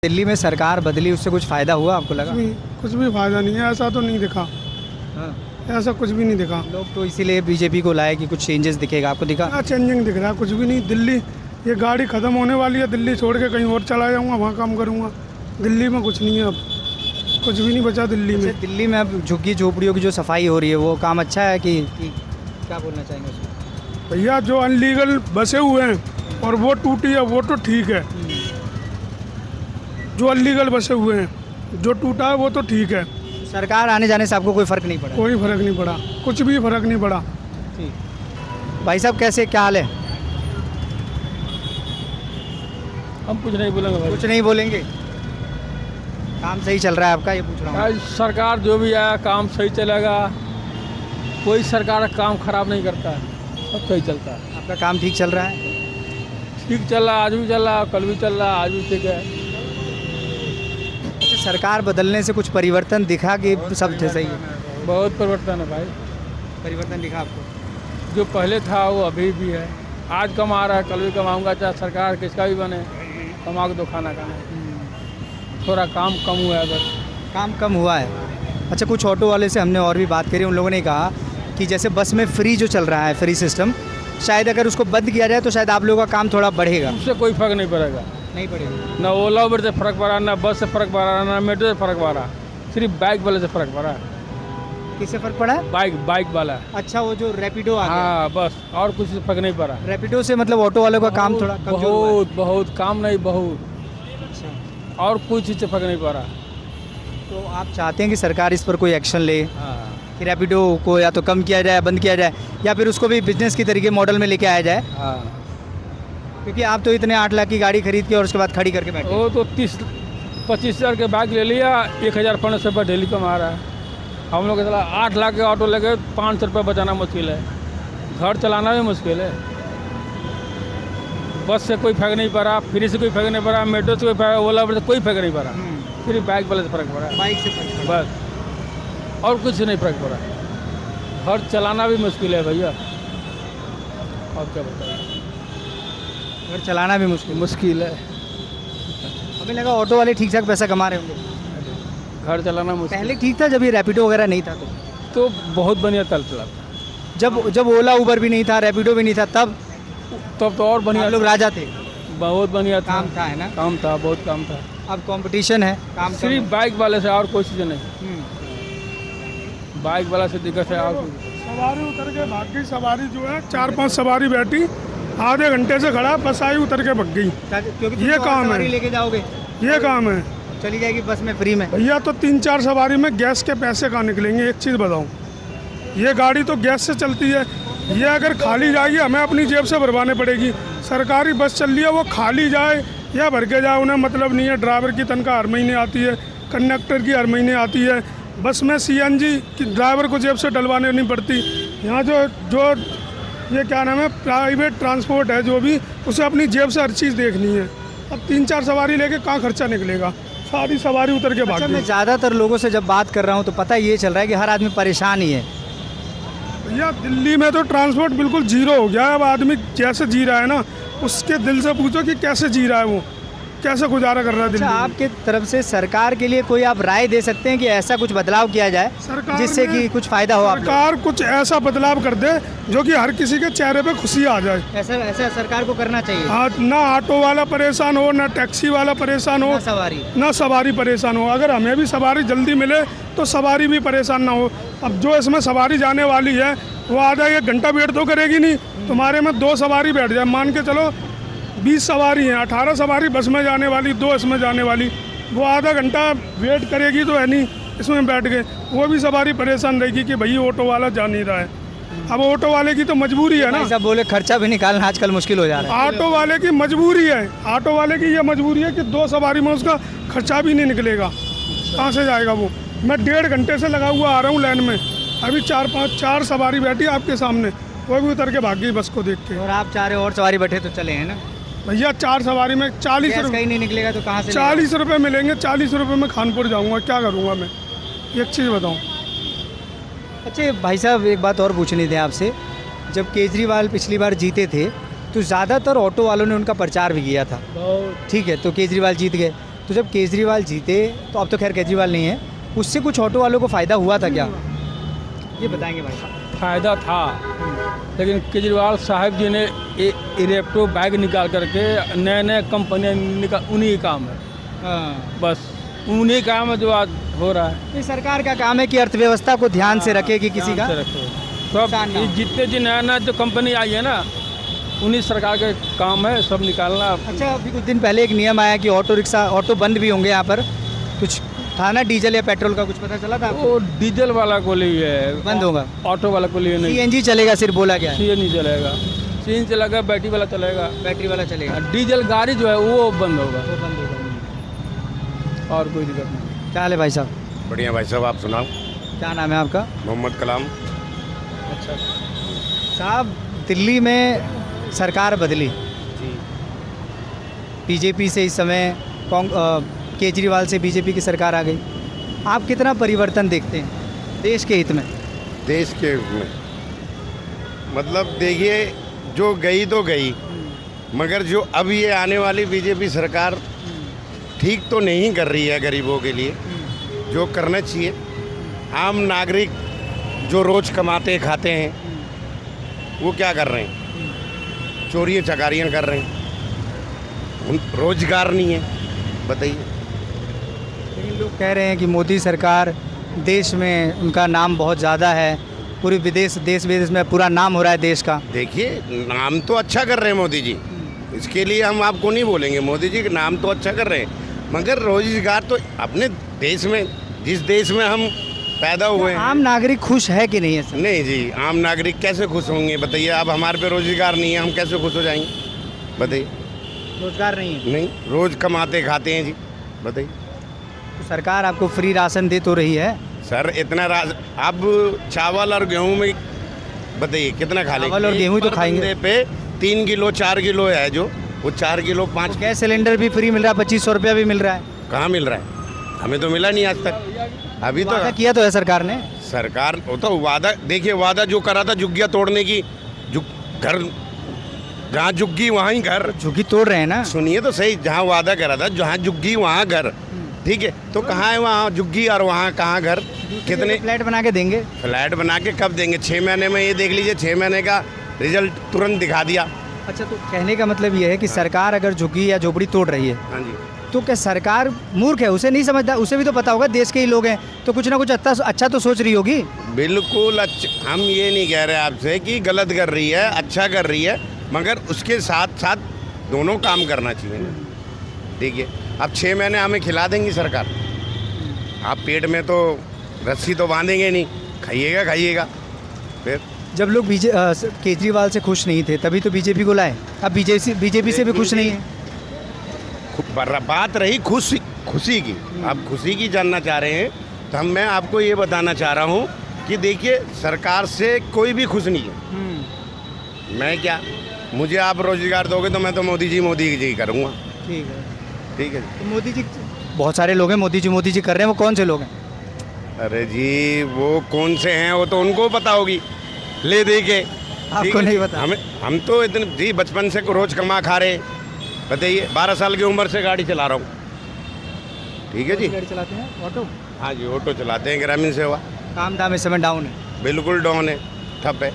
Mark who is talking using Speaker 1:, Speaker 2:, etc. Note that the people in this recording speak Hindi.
Speaker 1: दिल्ली में सरकार बदली, उससे कुछ फ़ायदा हुआ आपको लगा?
Speaker 2: कुछ भी फायदा नहीं है, ऐसा तो नहीं दिखा।
Speaker 1: हाँ।
Speaker 2: ऐसा कुछ भी नहीं दिखा।
Speaker 1: लोग तो इसीलिए बीजेपी को लाए कि कुछ चेंजेस दिखेगा, आपको दिखा?
Speaker 2: क्या चेंजिंग दिख रहा है? कुछ भी नहीं। दिल्ली ये गाड़ी ख़त्म होने वाली है, दिल्ली छोड़ के कहीं और चला जाऊँगा, वहाँ काम करूँगा। दिल्ली में कुछ नहीं है, अब कुछ भी नहीं बचा दिल्ली में।
Speaker 1: दिल्ली में अब झुग्गी झोपड़ियों की जो सफाई हो रही है वो काम अच्छा है कि क्या बोलना चाहेंगे उसमें?
Speaker 2: भैया जो अनलीगल बसे हुए हैं और वो टूटी है वो तो ठीक है। जो अनलीगल बसे हुए हैं, जो टूटा है वो तो ठीक है।
Speaker 1: सरकार आने जाने से आपको कोई फ़र्क नहीं पड़ा?
Speaker 2: कोई फ़र्क नहीं पड़ा, कुछ भी फ़र्क नहीं पड़ा।
Speaker 1: ठीक। भाई साहब कैसे, क्या हाल है?
Speaker 3: हम कुछ नहीं बोलेंगे भाई।
Speaker 1: कुछ नहीं बोलेंगे? काम सही चल रहा है आपका, ये पूछ रहा हूँ।
Speaker 3: आज सरकार जो भी आया काम सही चलेगा, कोई सरकार काम खराब नहीं करता है, सब सही चलता है।
Speaker 1: आपका काम ठीक चल रहा है?
Speaker 3: ठीक चल रहा है, आज भी चल रहा है, कल भी चल रहा है, आज भी ठीक है।
Speaker 1: अच्छा, सरकार बदलने से कुछ परिवर्तन दिखा कि सब सही है?
Speaker 3: बहुत परिवर्तन है भाई।
Speaker 1: परिवर्तन दिखा आपको?
Speaker 3: जो पहले था वो अभी भी है। आज कमा रहा है, कल भी कमाऊंगा, चाहे सरकार किसका भी बने, कमा के दो खाना खाना। थोड़ा काम कम हुआ है बस।
Speaker 1: काम कम हुआ है। अच्छा, कुछ ऑटो वाले से हमने और भी बात करी, उन लोगों ने कहा कि जैसे बस में फ्री जो चल रहा है, फ्री सिस्टम, शायद अगर उसको बंद किया जाए तो शायद आप लोगों का काम थोड़ा बढ़ेगा।
Speaker 3: उससे कोई फर्क नहीं पड़ेगा।
Speaker 1: नहीं पड़ेगा?
Speaker 3: ना ओला उबर से फर्क पड़ा, ना बस से फर्क पड़ा, ना मेट्रो से फर्क पड़ा, सिर्फ बाइक वाले से फर्क पड़ा।
Speaker 1: किससे फर्क पड़ा है?
Speaker 3: बाइक वाला।
Speaker 1: अच्छा, वो जो रैपिडो आ गया।
Speaker 3: हाँ बस, और कुछ से फर्क नहीं पड़ा।
Speaker 1: रैपिडो से मतलब ऑटो वालों का काम थोड़ा कमजोर हुआ है।
Speaker 3: बहुत काम नहीं, बहुत।
Speaker 1: अच्छा,
Speaker 3: और कोई चीज़ से फर्क नहीं पड़ा।
Speaker 1: तो आप चाहते हैं कि सरकार इस पर कोई एक्शन ले
Speaker 3: हाँ
Speaker 1: कि रैपिडो को या तो कम किया जाए, बंद किया जाए, या फिर उसको भी बिजनेस की तरीके मॉडल में लेके आया जाए?
Speaker 3: हाँ।
Speaker 1: क्योंकि आप तो इतने 8 लाख की गाड़ी खरीद के और उसके बाद खड़ी करके बैठे।
Speaker 3: वो तो 30-25 हज़ार के बाइक ले लिया, 1,500 रुपये डेली कमा रहा है। हम लोग चला 8 लाख के ऑटो लेके 500 रुपये बचाना मुश्किल है, घर चलाना भी मुश्किल है। बस से कोई फर्क नहीं पड़ा, फ्री से कोई फर्क नहीं पड़ा, मेट्रो से कोई फर्क, ओला से कोई फर्क नहीं पड़ा, सिर्फ बाइक वाले से फर्क पड़ा।
Speaker 1: बाइक से फर्क पड़ा।
Speaker 3: बस, और कुछ नहीं फर्क पड़ा। घर चलाना भी मुश्किल है भैया, और क्या बताएं।
Speaker 1: घर चलाना भी
Speaker 3: मुश्किल है।
Speaker 1: हमें लगा ऑटो वाले ठीक ठाक पैसा कमा रहे होंगे।
Speaker 3: घर चलाना मुश्किल।
Speaker 1: पहले ठीक था जब ये रैपिडो वगैरह नहीं था
Speaker 3: तो बहुत बढ़िया चलता था।
Speaker 1: जब ओला उबर भी नहीं था, रैपिडो भी नहीं था, तब
Speaker 3: तो और बढ़िया
Speaker 1: लोग राजा थे।
Speaker 3: बहुत बढ़िया था।
Speaker 1: काम था, है ना?
Speaker 3: काम था, बहुत काम था।
Speaker 1: अब कंपटीशन है, काम
Speaker 3: सिर्फ बाइक वाले से, और कोई चीज़ नहीं। बाइक वाला से दिक्कत है। और
Speaker 2: सवारी उतर के भाग गई। सवारी जो है 4-5 सवारी बैठी, आधे घंटे से खड़ा, बस आई उतर के भाग गई।
Speaker 1: क्योंकि
Speaker 2: ये काम है।
Speaker 1: लेके जाओगे,
Speaker 2: ये काम है
Speaker 1: चली जाएगी बस में फ्री में।
Speaker 2: भैया। तो 3-4 सवारी में गैस के पैसे कहाँ निकलेंगे? एक चीज़ बताऊँ, ये गाड़ी तो गैस से चलती है, ये अगर खाली जाएगी हमें अपनी जेब से भरवाने पड़ेगी। सरकारी बस चल रही है, वो खाली जाए या भर के जाए उन्हें मतलब नहीं है। ड्राइवर की तनख्वाह हर महीने आती है, कंडक्टर की हर महीने आती है। बस में CNG की ड्राइवर को जेब से डलवाने नहीं पड़ती। यहाँ जो ये क्या नाम है, प्राइवेट ट्रांसपोर्ट है, जो भी उसे अपनी जेब से हर चीज़ देखनी है। अब 3-4 सवारी लेके कहाँ खर्चा निकलेगा? सारी सवारी उतर के भाग
Speaker 1: अच्छा, मैं
Speaker 2: गई।
Speaker 1: ज़्यादातर लोगों से जब बात कर रहा हूँ तो पता ये चल रहा है कि हर आदमी परेशान ही है।
Speaker 2: भैया दिल्ली में तो ट्रांसपोर्ट बिल्कुल जीरो हो गया है। अब आदमी जैसे जी रहा है ना, उसके दिल से पूछो कि कैसे जी रहा है, वो कैसे गुजारा कर रहा है दिल्ली
Speaker 1: अच्छा,
Speaker 2: में।
Speaker 1: आपके तरफ से सरकार के लिए कोई आप राय दे सकते हैं कि ऐसा कुछ बदलाव किया जाए
Speaker 2: सरकार
Speaker 1: जिससे
Speaker 2: में-
Speaker 1: कि कुछ फ़ायदा हो? आप
Speaker 2: सरकार कुछ ऐसा बदलाव कर दे जो कि हर किसी के चेहरे पे खुशी आ जाए।
Speaker 1: ऐसा सरकार को करना चाहिए।
Speaker 2: ना ऑटो वाला परेशान हो, ना टैक्सी वाला परेशान हो,
Speaker 1: ना सवारी।
Speaker 2: ना सवारी परेशान हो। अगर हमें भी सवारी जल्दी मिले तो सवारी भी परेशान ना हो। अब जो इसमें सवारी जाने वाली है वो आधा 1 घंटा वेट तो करेगी नहीं। तुम्हारे में 2 सवारी बैठ जाए, मान के चलो 20 सवारी हैं, 18 सवारी बस में जाने वाली, 2 इसमें जाने वाली, वो आधा घंटा वेट करेगी तो है नहीं, इसमें बैठ गए। वो भी सवारी परेशान रहेगी कि भाई ऑटो वाला जा नहीं रहा है। अब ऑटो वाले की तो मजबूरी है ना।
Speaker 1: ऐसा बोले खर्चा भी निकालना आजकल मुश्किल हो जा रहा है।
Speaker 2: ऑटो वाले की मजबूरी है, ऑटो वाले की ये मजबूरी है कि 2 सवारी में उसका खर्चा भी नहीं निकलेगा। कहाँ से जाएगा वो? मैं 1.5 घंटे से लगा हुआ आ रहा हूँ लाइन में, अभी 4 सवारी बैठी आपके सामने, वो भी उतर के भाग गई बस को देख के।
Speaker 1: और आप चाह रहे हो और सवारी बैठे तो चले, हैं ना?
Speaker 2: भैया 4 सवारी में 40
Speaker 1: गैस
Speaker 2: रुपये,
Speaker 1: कहीं नहीं निकलेगा तो कहाँ से
Speaker 2: 40 रुपये मिलेंगे। 40 रुपये में खानपुर जाऊँगा, क्या करूँगा मैं? एक चीज़ बताऊँ।
Speaker 1: अच्छा भाई साहब, एक बात और पूछनी थी आपसे। जब केजरीवाल पिछली बार जीते थे तो ज़्यादातर ऑटो वालों ने उनका प्रचार भी किया था,
Speaker 3: बहुत।
Speaker 1: ठीक है, तो केजरीवाल जीत गए। तो जब केजरीवाल जीते तो अब तो खैर केजरीवाल नहीं है, उससे कुछ ऑटो वालों को फ़ायदा हुआ था क्या, ये बताएंगे भाई साहब।
Speaker 3: फ़ायदा था, लेकिन केजरीवाल साहब जी ने इलेक्ट्रो बाइक निकाल करके नए नए कंपनियाँ निकाल, उन्हीं का काम है,
Speaker 1: हाँ,
Speaker 3: बस उन्हीं काम है जो आज हो रहा है।
Speaker 1: ये सरकार का काम है कि अर्थव्यवस्था को ध्यान से रखे कि किसी का
Speaker 3: ध्यान से रखो। सब
Speaker 1: नुकसान ना
Speaker 3: ये
Speaker 1: हो।
Speaker 3: जितने जो नया नया जो कंपनी आई है ना, उन्हीं सरकार का काम है सब निकालना।
Speaker 1: अच्छा, अभी कुछ दिन पहले एक नियम आया कि ऑटो रिक्शा, ऑटो बंद भी होंगे यहाँ पर, कुछ था ना डीजल या पेट्रोल का, कुछ पता चला था आपको?
Speaker 3: वो डीजल वाला को लिए है,
Speaker 1: बंद होगा,
Speaker 3: ऑटो वाला को लिए नहीं।
Speaker 1: सीएनजी चलेगा सिर्फ, बोला गया है,
Speaker 3: सीएन नहीं चलेगा, सीएन चलेगा, बैटरी वाला चलेगा,
Speaker 1: बैटरी वाला चलेगा,
Speaker 3: डीजल गाड़ी जो है वो बंद होगा,
Speaker 1: वो बंद होगा।
Speaker 3: और कोई दिक्कत नहीं।
Speaker 1: क्या हाल है भाई साहब?
Speaker 4: बढ़िया भाई साहब, आप सुनाओ।
Speaker 1: क्या नाम है आपका?
Speaker 4: मोहम्मद कलाम।
Speaker 1: अच्छा साहब, दिल्ली में सरकार बदली, बीजेपी से इस समय केजरीवाल से बीजेपी की सरकार आ गई, आप कितना परिवर्तन देखते हैं देश के हित में?
Speaker 4: देश के में मतलब देखिए, जो गई तो गई, मगर जो अब ये आने वाली बीजेपी सरकार ठीक तो नहीं कर रही है गरीबों के लिए, जो करना चाहिए। आम नागरिक जो रोज़ कमाते खाते हैं वो क्या कर रहे हैं? चोरियाँ चकारियाँ कर रहे हैं, रोजगार नहीं है, बताइए।
Speaker 1: लेकिन लोग कह रहे हैं कि मोदी सरकार, देश में उनका नाम बहुत ज़्यादा है, पूरे देश विदेश में पूरा नाम हो रहा है देश का।
Speaker 4: देखिए, नाम तो अच्छा कर रहे हैं मोदी जी, इसके लिए हम आपको नहीं बोलेंगे, मोदी जी का नाम तो अच्छा कर रहे हैं, मगर रोजगार तो अपने देश में, जिस देश में हम पैदा हुए हैं।
Speaker 1: आम नागरिक खुश है कि नहीं है सर?
Speaker 4: नहीं जी, आम नागरिक कैसे खुश होंगे बताइए? अब हमारे पे रोजगार नहीं है, हम कैसे खुश हो जाएंगे बताइए?
Speaker 1: रोजगार नहीं है
Speaker 4: नहीं, रोज कमाते खाते हैं जी, बताइए।
Speaker 1: तो सरकार आपको फ्री राशन दे तो रही है,
Speaker 4: सर इतना अब चावल और गेहूं में बताइए कितना खा लेंगे?
Speaker 1: चावल और गेहूं तो
Speaker 4: एक
Speaker 1: खाएंगे।
Speaker 4: बंदे पे 3 किलो 4 किलो है, जो वो 4 किलो 5
Speaker 1: गैस सिलेंडर भी फ्री मिल रहा है, 2500 रुपया भी मिल रहा है।
Speaker 4: कहाँ मिल रहा है? हमें तो मिला नहीं आज तक। अभी तो
Speaker 1: वादा किया तो है सरकार ने।
Speaker 4: सरकार वो तो वादा, देखिए वादा जो करा था झुग्गियाँ तोड़ने की, घर जहाँ झुग्गी वहाँ ही घर।
Speaker 1: झुग्गी तोड़ रहे हैं ना।
Speaker 4: सुनिए तो सही, जहाँ वादा करा था जहाँ झुग्गी वहाँ घर, ठीक है, तो कहाँ है वहाँ झुग्गी और वहाँ कहाँ घर? कितने
Speaker 1: फ्लैट बना के देंगे?
Speaker 4: फ्लैट बना के कब देंगे? 6 महीने में, ये देख लीजिए 6 महीने का रिजल्ट तुरंत दिखा दिया।
Speaker 1: अच्छा, तो कहने का मतलब ये है कि सरकार अगर झुग्गी या झोपड़ी तोड़ रही है,
Speaker 4: हाँ जी,
Speaker 1: तो क्या सरकार मूर्ख है? उसे नहीं समझता? उसे भी तो पता होगा देश के ही लोग हैं, तो कुछ ना कुछ अच्छा तो सोच रही होगी।
Speaker 4: बिल्कुल अच्छा, हम ये नहीं कह रहे आपसे कि गलत कर रही है, अच्छा कर रही है, मगर उसके साथ साथ दोनों काम करना चाहिए ना। देखिए, अब 6 महीने हमें खिला देंगी सरकार, आप पेट में तो रस्सी तो बांधेंगे नहीं, खाइएगा। फिर
Speaker 1: जब लोग केजरीवाल से खुश नहीं थे तभी तो बीजेपी को लाए, अब बीजेपी से भी खुश नहीं है।
Speaker 4: बात रही खुशी की, आप खुशी की जानना चाह रहे हैं, तो मैं आपको ये बताना चाह रहा हूँ कि देखिए, सरकार से कोई भी खुश नहीं है। मैं क्या, मुझे आप रोजगार दोगे तो मैं तो मोदी जी करूँगा। ठीक है।
Speaker 1: तो मोदी जी, बहुत सारे लोग हैं मोदी जी कर रहे हैं, वो कौन से लोग हैं?
Speaker 4: अरे जी, वो कौन से हैं वो तो उनको पता होगी, ले दे के।
Speaker 1: आपको नहीं पता?
Speaker 4: हम तो इतने जी बचपन से रोज कमा खा रहे, बताइए, 12 साल की उम्र से गाड़ी चला रहा हूँ। ठीक है जी।
Speaker 1: गाड़ी चलाते हैं, ऑटो?
Speaker 4: हाँ जी, ऑटो चलाते हैं, ग्रामीण सेवा।
Speaker 1: काम धाम इस समय डाउन है?
Speaker 4: बिल्कुल डाउन है, ठप है।